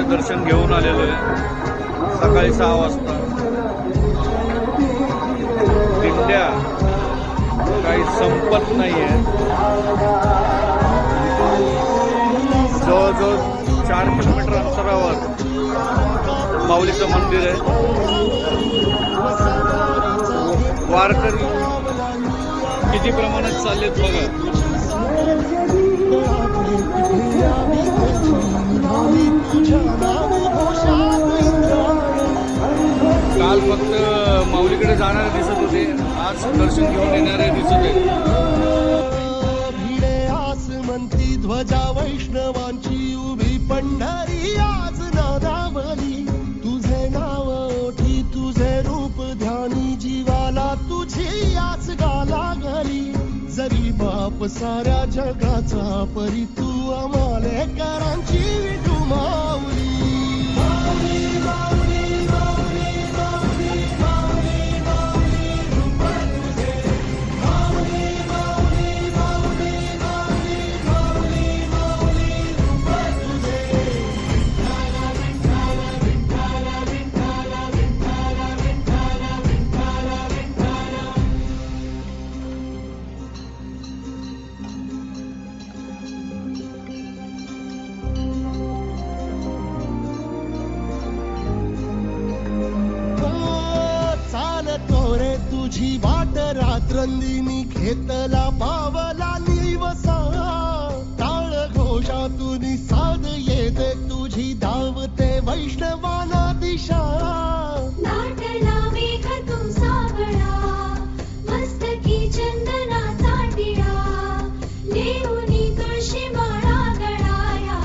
दर्शन घेऊन आलेलो आहे सकाळी 6 वाजता। दिंड्या काही संपत नाही आहे। जवळजवळ 4 किलोमीटर अंतरावर माऊलीचं मंदिर आहे। वारकरी किती प्रमाणात चाललेत बघा। काल फक्त माऊलीकडे जाणारे दिसत होते, आज दर्शन घेऊन येणारे दिसत आहेत। भिडे आसमंती ध्वजा वैष्णवांची उभी पंढरी आज नादावली। तुझे नाव ओठी तुझे रूप ध्यानी जीवाला तुझी आस गाला गली। जरी बाप साऱ्या जगाचा परी तू आमालेकरांची विठू माऊली। तुझी वाट रात्रंदिनी घेतला पावला निवसा। टाळ घोषातून साध येते तुझी धावते वैष्णवाना दिशा। नाटला मेघ तू सावळा मस्तकी चंदनाचा टिळा। लेऊनी तुळशी माळा गळाया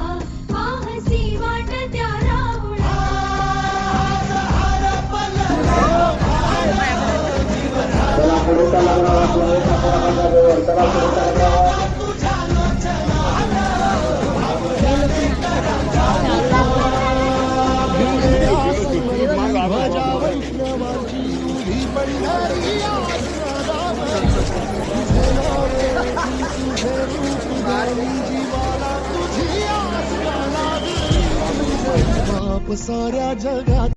पाहसी वाट त्या राहुळा। साऱ्या जगात